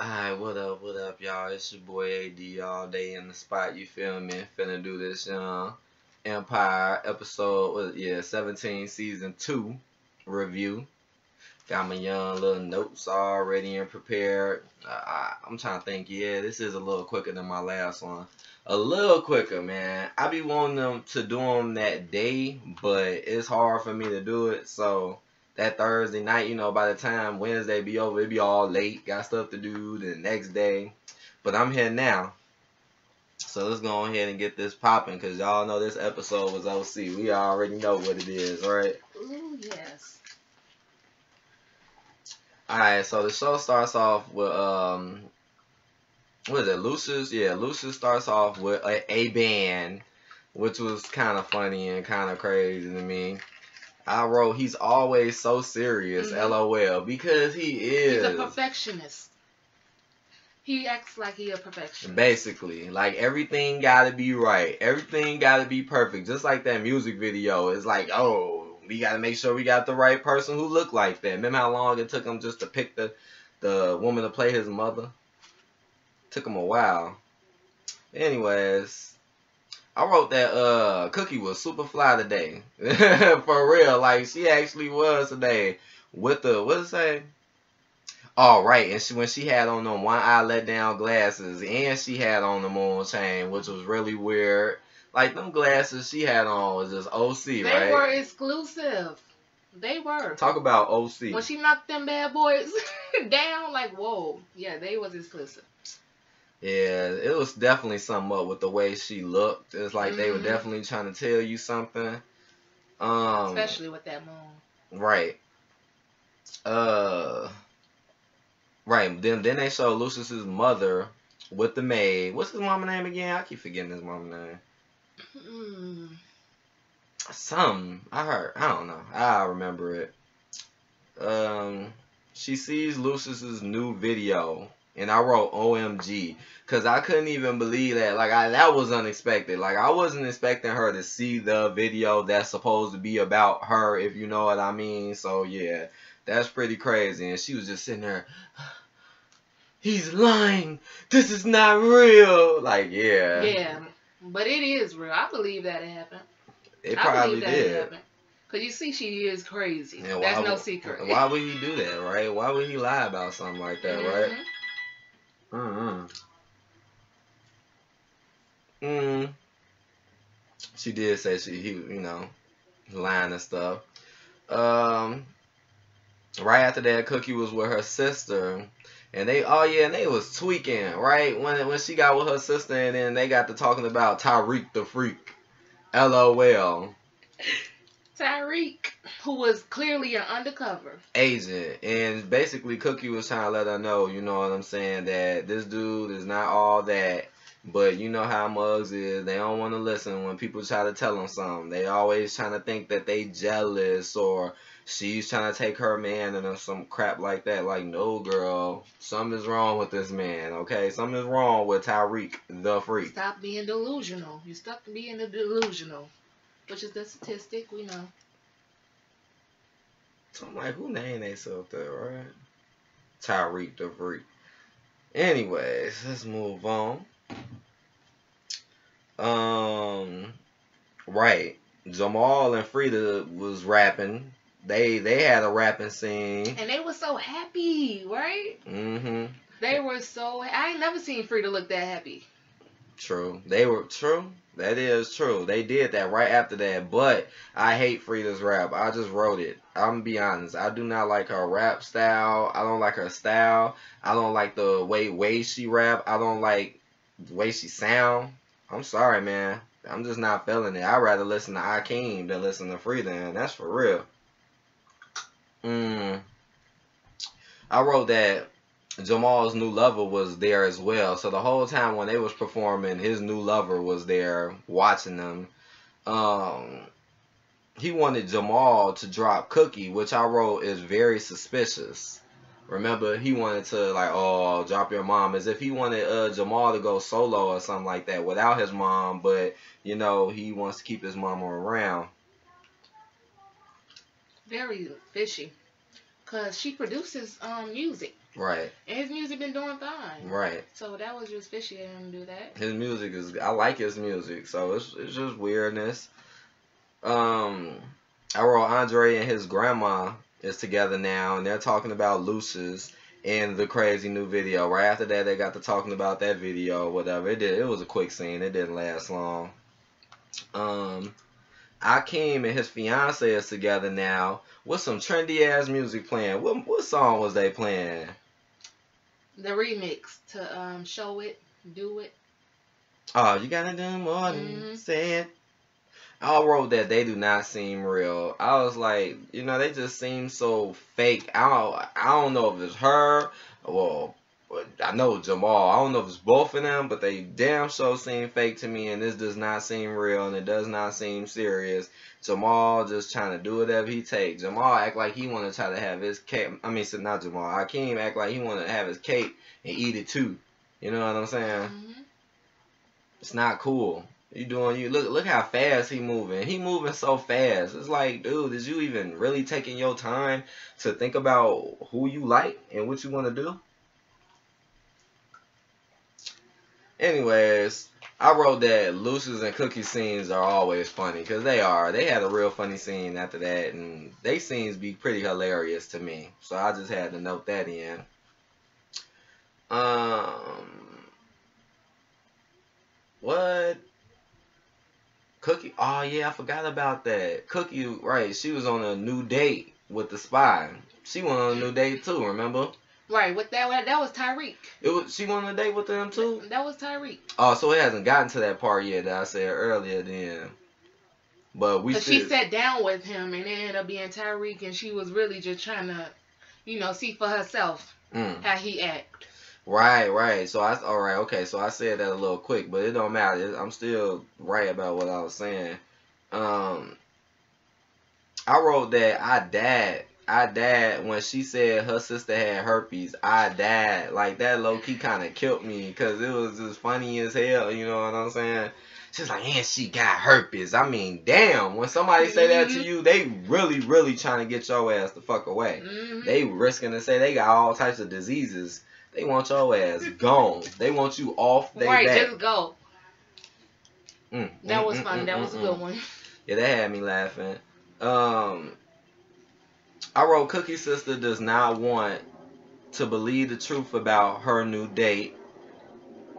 Alright, what up, y'all? It's your boy AD all day in the spot, you feel me? Finna do this Empire episode, 17, season 2 review. Got my young little notes already and prepared. I'm trying to think, this is a little quicker than my last one. A little quicker, man. I be wanting them to do them that day, but it's hard for me to do it, so that Thursday night, by the time Wednesday be over, it be all late, got stuff to do the next day. But I'm here now. So let's go ahead and get this popping, because y'all know this episode was OC. We already know what it is, right? Ooh, yes. Alright, so the show starts off with, what is it, Lucius? Yeah, Lucius starts off with a band, which was kind of funny and kind of crazy to me. I wrote, he's always so serious, LOL, because he is. He's a perfectionist. He acts like he a perfectionist. Basically, like everything gotta be right. Everything gotta be perfect. Just like that music video. It's like, oh, we gotta make sure we got the right person who look like that. Remember how long it took him just to pick the woman to play his mother? Took him a while. Anyways, I wrote that Cookie was super fly today. For real. Like, she actually was today. With the, what did it say? Oh, right. And when she had on them one eye let down glasses. And she had on the moon chain, which was really weird. Like, them glasses she had on was just OC, right? They were exclusive. They were. Talk about OC. When she knocked them bad boys down, like, whoa. Yeah, they was exclusive. Yeah, it was definitely something up with the way she looked. It's like they were definitely trying to tell you something. Especially with that moon. Right. Right. Then they show Lucius's mother with the maid. What's his mama name again? I keep forgetting his mama name. Something. I don't know. I remember it. She sees Lucius's new video. And I wrote OMG, because I couldn't even believe that. Like, that was unexpected. Like, I wasn't expecting her to see the video that's supposed to be about her, if you know what I mean. So, yeah, that's pretty crazy. And she was just sitting there, he's lying. This is not real. Like, yeah. Yeah, but it is real. I believe that it happened. It probably did. Because you see, she is crazy. That's no secret. Why would he do that, right? Why would he lie about something like that, right? She did say he lying and stuff. Right after that, Cookie was with her sister, and they was tweaking, right? When she got with her sister, and then they got to talking about Tyreek the Freak. LOL. Tyreek, who was clearly an undercover agent, and basically Cookie was trying to let her know, you know what I'm saying, that this dude is not all that, but you know how mugs is, they don't want to listen when people try to tell them something. They always trying to think that they jealous, or she's trying to take her man and some crap like that. Like, no, girl, something is wrong with this man, okay? Something is wrong with Tyreek the Freak. Stop being delusional. You stuck being delusional, which is the statistic, we know. So I'm like, who named themselves that, right? Tyreek the Freak. Anyways, let's move on. Right. Jamal and Frida was rapping. They had a rapping scene. And they were so happy, right? They were so... I ain't never seen Frida look that happy. True. They were... True. That is true. They did that right after that. But I hate Frida's rap. I just wrote it. I'm going to be honest. I do not like her rap style. I don't like her style. I don't like the way she rap. I don't like the way she sound. I'm sorry, man. I'm just not feeling it. I'd rather listen to Akeem than listen to Frida. And that's for real. I wrote that Jamal's new lover was there as well. So the whole time when they was performing, his new lover was there watching them. He wanted Jamal to drop Cookie, which I wrote is very suspicious. Remember, he wanted to, like, oh, drop your mom, as if he wanted Jamal to go solo or something like that without his mom, but, you know, he wants to keep his mama around. Very fishy. Because she produces music. Right. And his music been doing fine. Right. So that was just fishy of him to do that. His music is, I like his music, so it's just weirdness. I wrote Andre and his grandma is together now, and they're talking about Lucius and the crazy new video. Right after that, they got to talking about that video or whatever. It was a quick scene. It didn't last long. Akeem and his fiance is together now with some trendy ass music playing. What song was they playing? The remix to Show It, Do It. Oh, you gotta do more than say it. I wrote that they do not seem real. I was like, they just seem so fake. I don't know if it's her. Well, I know Jamal. I don't know if it's both of them, but they damn sure seem fake to me, and this does not seem real, and it does not seem serious. Jamal just trying to do whatever he takes. Jamal act like he want to try to have his cake. I mean, so not Jamal. Akeem act like he want to have his cake and eat it too. You know what I'm saying? It's not cool. You look how fast he moving. He moving so fast. It's like, dude, is you even really taking your time to think about who you like and what you want to do? Anyways, I wrote that Lucius and Cookie scenes are always funny, because they are. They had a real funny scene after that, and they scenes be pretty hilarious to me. So I just had to note that in. What? Cookie, oh yeah, I forgot about that. Cookie, right, she was on a new date with the spy. She went on a new date too, remember? Right, with that was Tyreek. She went on a date with them too? That was Tyreek. Oh, so it hasn't gotten to that part yet that I said earlier then. But she sat down with him and it ended up being Tyreek, and she was really just trying to, see for herself how he act. Right. So okay. So I said that a little quick, but it don't matter. I'm still right about what I was saying. I wrote that I died when she said her sister had herpes. I died. Like, that low key kind of killed me, because it was just funny as hell. You know what I'm saying? She's like, and she got herpes. I mean, damn. When somebody say that to you, they really, really trying to get your ass the fuck away. They risking to say they got all types of diseases. They want your ass gone. They want you off their back. Right, just go. That was funny. That was a good one. Yeah, that had me laughing. I wrote Cookie's sister does not want to believe the truth about her new date.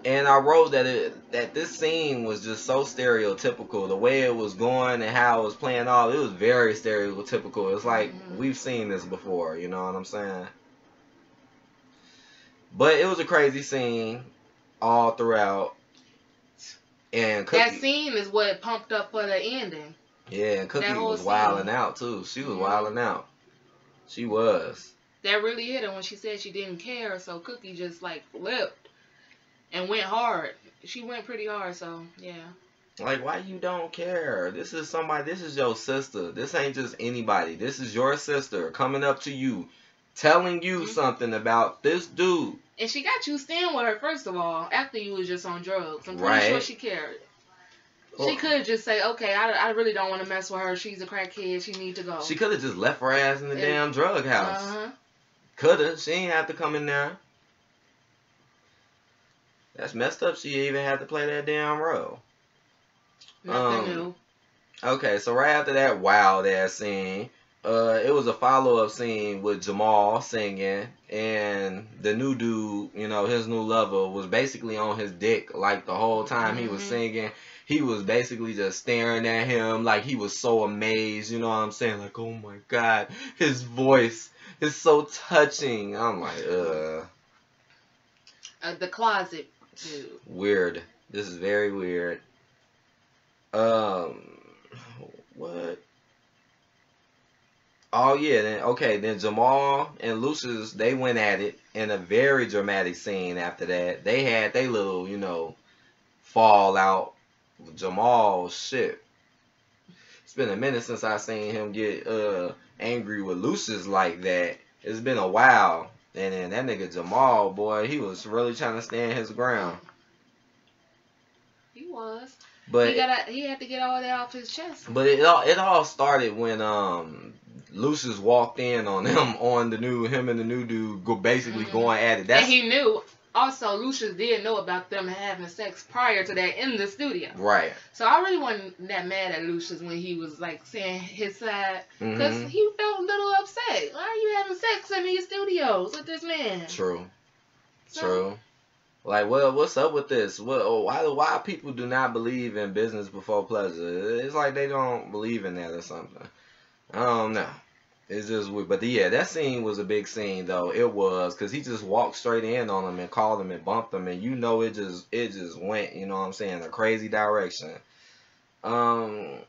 And I wrote that this scene was just so stereotypical. The way it was going and how it was playing off, it was very stereotypical. It's like we've seen this before, you know what I'm saying? But it was a crazy scene all throughout. And Cookie, that scene is what pumped up for the ending. Yeah, and Cookie was wilding out too. She was wilding out. She was. That really hit her when she said she didn't care, so Cookie just like flipped and went hard. She went pretty hard, so yeah. Like, why you don't care? This is your sister. This ain't just anybody. This is your sister coming up to you, telling you something about this dude. And she got you staying with her, first of all, after you was just on drugs. I'm pretty sure she cared. She could just say, okay, I really don't want to mess with her. She's a crackhead. She needs to go. She could have just left her ass in the damn drug house. Could have. She ain't have to come in there. That's messed up. She even had to play that damn role. Nothing new. Okay, so right after that wild ass scene, it was a follow-up scene with Jamal singing, and the new dude, his new lover, was basically on his dick like the whole time he was singing. He was basically just staring at him like he was so amazed, you know what I'm saying? Like, oh my God, his voice is so touching. I'm like, The closet dude. Weird. This is very weird. What? Oh yeah, then Jamal and Lucius, they went at it in a very dramatic scene after that. They had their little, fallout. Jamal, shit. It's been a minute since I seen him get angry with Lucius like that. It's been a while. And then that nigga Jamal, boy, he was really trying to stand his ground. He was. But he had to get all that off his chest. But it all started when Lucius walked in on him on him and the new dude basically going at it. And he knew. Also, Lucius did know about them having sex prior to that in the studio. Right. So I really wasn't that mad at Lucius when he was like saying his side, because he felt a little upset. Why are you having sex in these studios with this man? True. True. Like, well, what's up with this? Why people do not believe in business before pleasure? It's like they don't believe in that or something. I don't know. It's just weird. But yeah, that scene was a big scene though. It was, because he just walked straight in on him and called him and bumped him, and you know it just went, you know what I'm saying, a crazy direction. Oh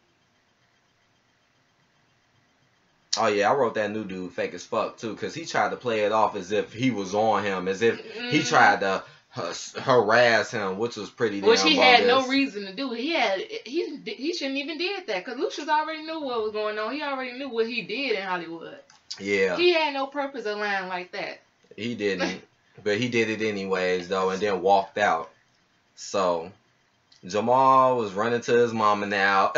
yeah, I wrote that new dude fake as fuck too, because he tried to play it off as if he was on him, as if he tried to harass him, which was pretty damn which he had bogus. no reason to do. He shouldn't even did that, because Lucius already knew what was going on. He already knew what he did in Hollywood. Yeah. He had no purpose of lying like that. He didn't. But he did it anyways though, and then walked out. So Jamal was running to his mama now,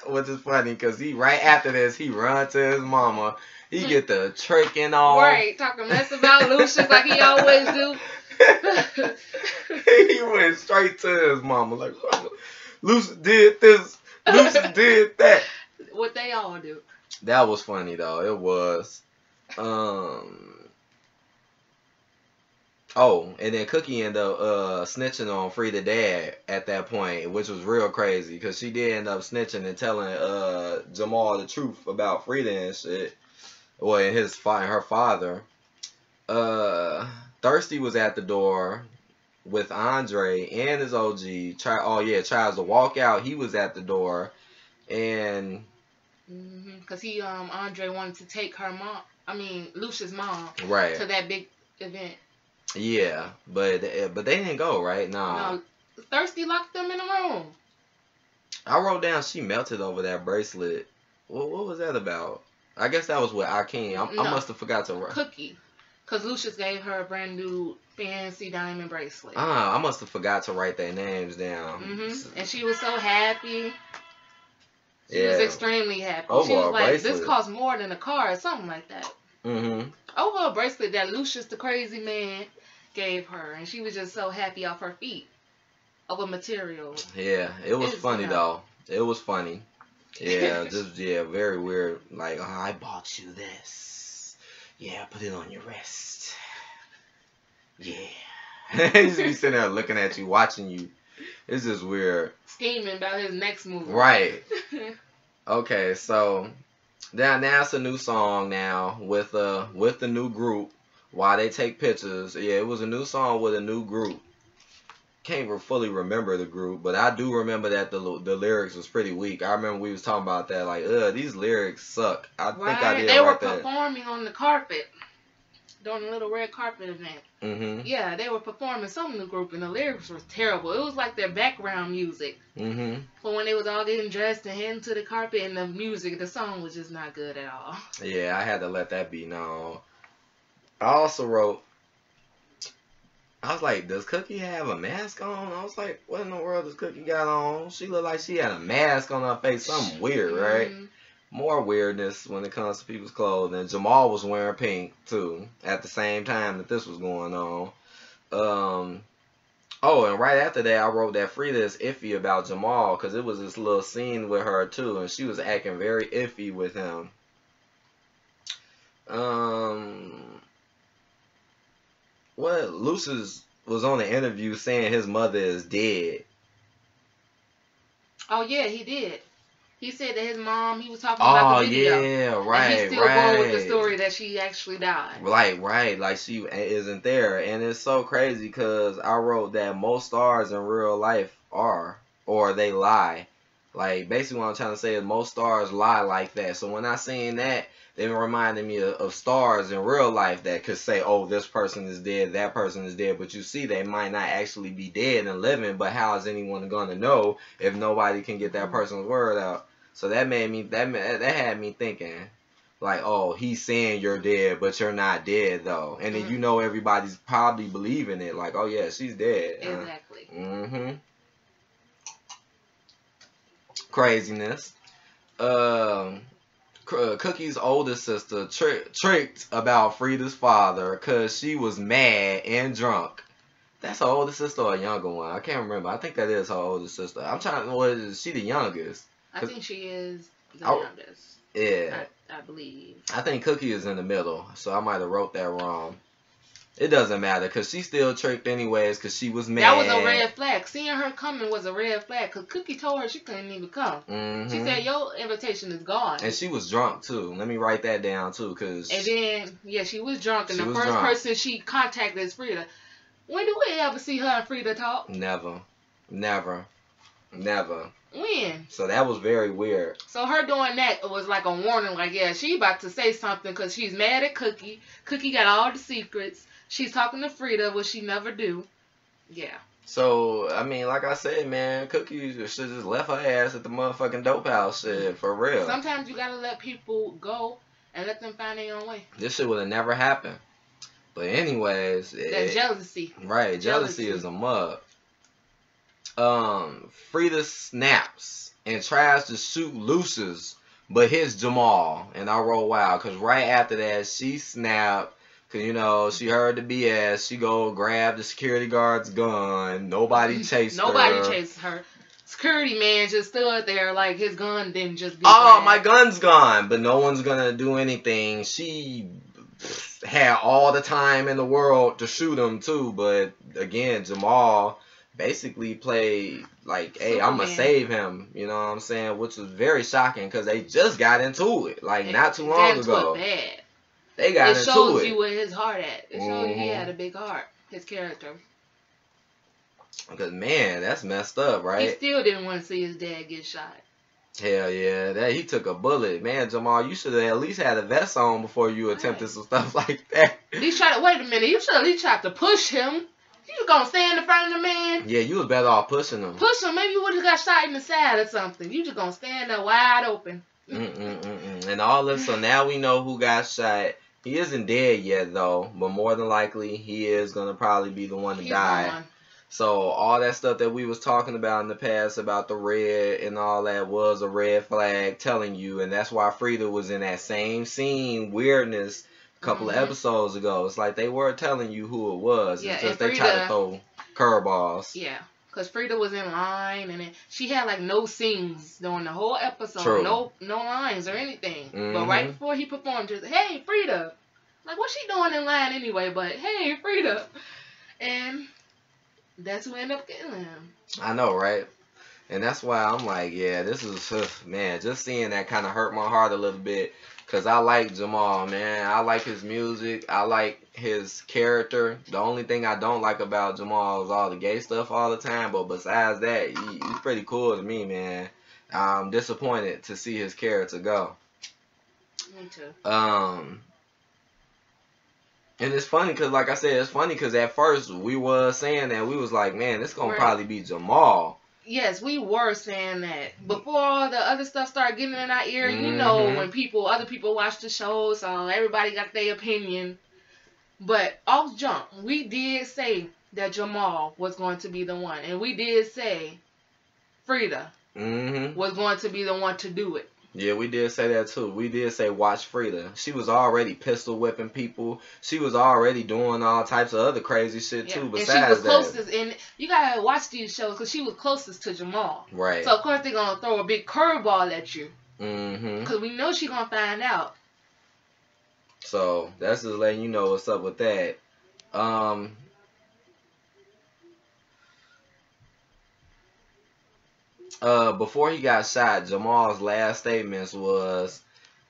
which is funny because right after this he run to his mama. He get the tricking on. Right, talking mess about Lucius like he always do. He went straight to his mama like, Lucius did this, Lucius did that. What they all do. That was funny though. It was. Oh, and then Cookie ended up snitching on Frida dad at that point, which was real crazy because she did end up snitching and telling Jamal the truth about Frida and shit. Well, and her father. Thirsty was at the door with Andre and his OG. Tries to walk out. He was at the door, and because Andre wanted to take Lucia's mom, right, to that big event. Yeah, but they didn't go, right? No. Thirsty locked them in a room. I wrote down she melted over that bracelet. What was that about? I guess that was with Akeem. I must have forgot to write. Cookie. Because Lucius gave her a brand new fancy diamond bracelet. I must have forgot to write their names down. And she was so happy. She was extremely happy. Over she was like, bracelet. This costs more than a car or something like that. Over a bracelet that Lucius, the crazy man, gave her. And she was just so happy off her feet. Over material. Yeah, it was funny though. It was funny. Yeah, very weird. Like, I bought you this. Yeah, put it on your wrist. Yeah. He just be sitting there looking at you, watching you. It's just weird. Scheming about his next move. Right. Okay, so now it's a new song now with the new group while they take pictures. Yeah, it was a new song with a new group. Can't fully remember the group, but I do remember that the lyrics was pretty weak. I remember we was talking about that, like, these lyrics suck. I think I did. They were right performing on the carpet during the little red carpet event. Yeah, they were performing some of the group, and the lyrics were terrible. It was like their background music. For when they was all getting dressed and heading to the carpet, and the song was just not good at all. Yeah, I had to let that be known. I also wrote, I was like, does Cookie have a mask on? I was like, what in the world does Cookie got on? She looked like she had a mask on her face. Something weird, right? More weirdness when it comes to people's clothes. And Jamal was wearing pink, too, at the same time that this was going on. Oh, and right after that, I wrote that Frida is iffy about Jamal because it was this little scene with her, too, and she was acting very iffy with him. Well, Lucius was on the interview saying his mother is dead. Oh, yeah, he did. He said that his mom, he was talking about the video. Yeah, right, and he's still going with the story that she actually died. Right, like she isn't there. And it's so crazy because I wrote that most stars in real life are, or they lie. Like, basically what I'm trying to say is most stars lie like that. So when I seen that, they reminded me of stars in real life that could say, oh, this person is dead, that person is dead. But you see, they might not actually be dead and living. But how is anyone going to know if nobody can get that person's word out? So that had me thinking, like, oh, he's saying you're dead, but you're not dead, though. And then you know everybody's probably believing it. Like, oh, yeah, she's dead. Exactly. Craziness. Cookie's older sister tricked about Frida's father because she was mad and drunk. That's her older sister or a younger one? I can't remember. I think that is her older sister. I'm trying to know, is she the youngest? I think she is the youngest. Yeah. I believe. I think Cookie is in the middle, so I might have wrote that wrong. It doesn't matter, because she still tricked anyways, because she was mad. That was a red flag. Seeing her coming was a red flag, because Cookie told her she couldn't even come. Mm-hmm. She said, your invitation is gone. And she was drunk, too. Let me write that down, too, because... And then, yeah, she was drunk, and the first person she contacted is Frida. When do we ever see her and Frida talk? Never. Never. Never. When? So that was very weird. So her doing that was like a warning, like, yeah, she about to say something because she's mad at Cookie. Cookie got all the secrets. She's talking to Frida, which she never do. Yeah. So, I mean, like I said, man, Cookie should just left her ass at the motherfucking dope house shit, for real. Sometimes you gotta let people go and let them find their own way. This shit would have never happened. But anyways... That jealousy. Right, jealousy is a mug. Frida snaps and tries to shoot Lucius, but hits Jamal. And I wrote, wow, because right after that, she snapped. Because, you know, she heard the BS. She go grab the security guard's gun. Nobody chased her. Nobody chased her. Security man just stood there like his gun didn't just get grabbed. My gun's gone. But no one's going to do anything. She had all the time in the world to shoot him, too. But, again, Jamal... basically played like, hey, I'm gonna save him, you know what I'm saying? Which was very shocking because they just got into it, like not too long ago. They got into it. It shows you where his heart at. It shows you he had a big heart, his character. Because, man, that's messed up, right? He still didn't want to see his dad get shot. Hell yeah, he took a bullet. Man, Jamal, you should have at least had a vest on before you attempted some stuff like that. He tried to, wait a minute, you should at least try to push him. You gonna stand in front of the man? Yeah, you was better off pushing him. Push him. Maybe you would have got shot in the side or something. You just gonna stand there wide open. And all this, so now we know who got shot. He isn't dead yet, though. But more than likely, he is gonna probably be the one to die. Gone. So all that stuff that we was talking about in the past about the red and all that was a red flag telling you. And that's why Frida was in that same scene, weirdness, couple of episodes ago. It's like they were telling you who it was. Yeah, it's just they tried to throw curveballs. Yeah, because Frida was in line and she had like no scenes during the whole episode. True. No lines or anything. But right before he performed, just, hey, Frida. Like, what's she doing in line anyway? But, hey, Frida. And that's who ended up killing him. I know, right? And that's why I'm like, yeah, this is, man, just seeing that kind of hurt my heart a little bit. Because I like Jamal, man. I like his music. I like his character. The only thing I don't like about Jamal is all the gay stuff all the time. But besides that, he's pretty cool to me, man. I'm disappointed to see his character go. Me too. And it's funny because, like I said, it's funny because at first we was saying that we was like, man, this going to probably be Jamal. Yes, we were saying that. Before all the other stuff started getting in our ear, you know, when other people watch the show, so everybody got their opinion. But off jump, we did say that Jamal was going to be the one. And we did say Frida was going to be the one to do it. Yeah, we did say that too. We did say watch Frida. She was already pistol whipping people. She was already doing all types of other crazy shit too. Besides that, and she was closest. And you gotta watch these shows because she was closest to Jamal. Right. So of course they're gonna throw a big curveball at you. Because we know she's gonna find out. So that's just letting you know what's up with that. Before he got shot, Jamal's last statements was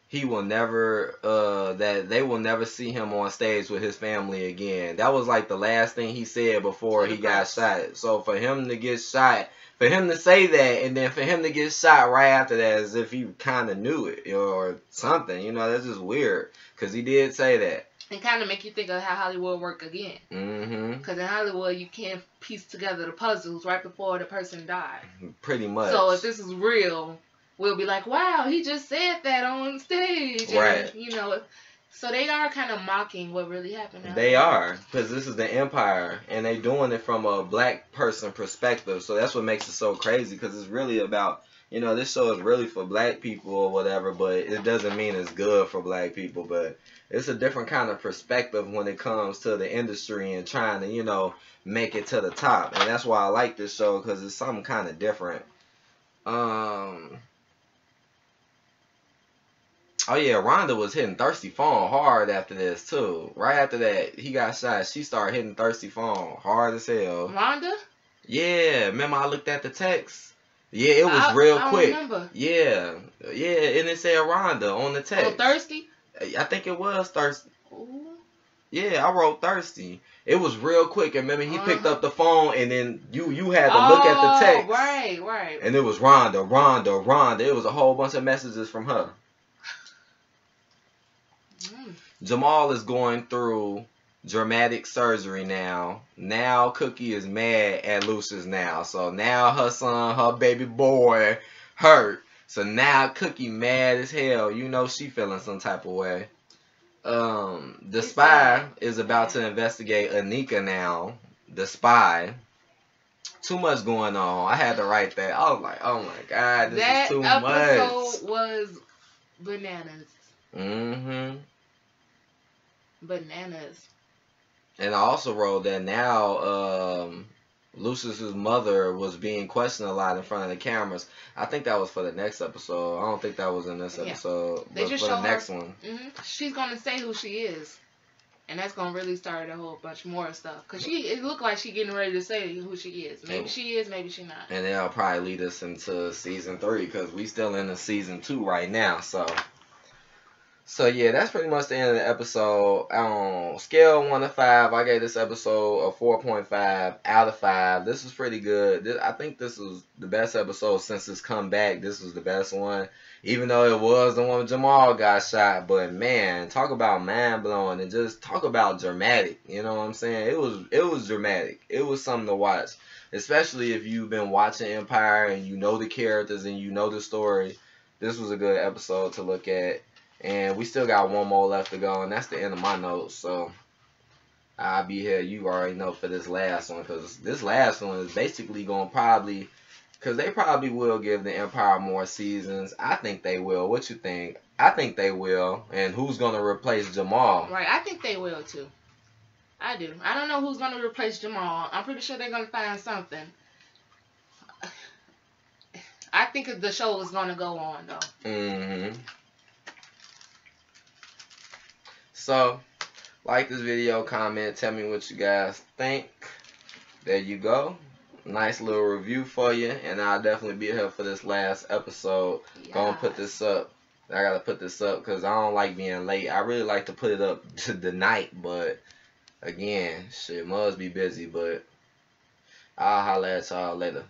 he will never, that they will never see him on stage with his family again. That was like the last thing he said before he got shot. So for him to get shot, for him to say that, and then for him to get shot right after that as if he kind of knew it or something, you know, that's just weird. Because he did say that. And kind of make you think of how Hollywood work again. Because in Hollywood, you can't piece together the puzzles right before the person died. Pretty much. So if this is real, we'll be like, wow, he just said that on stage. Right. And, you know, so they are kind of mocking what really happened. They are. Because this is the Empire. And they doing it from a black person perspective. So that's what makes it so crazy. Because it's really about, you know, this show is really for black people or whatever, but it doesn't mean it's good for black people. But it's a different kind of perspective when it comes to the industry and trying to, you know, make it to the top. And that's why I like this show, because it's something kind of different. Oh yeah, Rhonda was hitting Thirsty Phone hard after this too. Right after that, he got shot. She started hitting Thirsty Phone hard as hell. Rhonda? Yeah, remember I looked at the text? Yeah, it was real quick. Remember. Yeah, and it said Rhonda on the text. Oh, Thirsty? I think it was Thirsty. Ooh. Yeah, I wrote Thirsty. It was real quick, and remember he picked up the phone, and then you had to look at the text. Right. And it was Rhonda. It was a whole bunch of messages from her. Jamal is going through dramatic surgery now. Now Cookie is mad at Lucius now. So now her son, her baby boy, hurt. So now Cookie mad as hell. You know she feeling some type of way. The spy is about to investigate Anika now. The spy. Too much going on. I had to write that. I was like, oh my God, this is too much. That episode was bananas. Mm-hmm. Bananas. And I also wrote that now Lucius's mother was being questioned a lot in front of the cameras. I think that was for the next episode. I don't think that was in this episode. They but just for show the next one. She's going to say who she is. And that's going to really start a whole bunch more stuff. Because it looked like she getting ready to say who she is. Maybe she is, maybe she not. And that'll probably lead us into season 3. Because we still in the season 2 right now. So yeah, that's pretty much the end of the episode. On scale of 1 to 5, I gave this episode a 4.5 out of 5. This was pretty good. I think this was the best episode since it's come back. This was the best one. Even though it was the one with Jamal got shot. But man, talk about mind blowing and just talk about dramatic. You know what I'm saying? It was dramatic. It was something to watch. Especially if you've been watching Empire and you know the characters and you know the story. This was a good episode to look at. And we still got one more left to go, and that's the end of my notes. So I'll be here, you already know, for this last one. Because this last one is basically going to probably, because they probably will give the Empire more seasons. I think they will. What you think? I think they will. And who's going to replace Jamal? Right, I think they will too. I do. I don't know who's going to replace Jamal. I'm pretty sure they're going to find something. I think the show is going to go on, though. Mm-hmm. So, like this video, comment, tell me what you guys think. There you go. Nice little review for you. And I'll definitely be here for this last episode. Yes. Gonna put this up. I gotta put this up because I don't like being late. I really like to put it up to the night. But, again, shit, must be busy. But I'll holler at y'all later.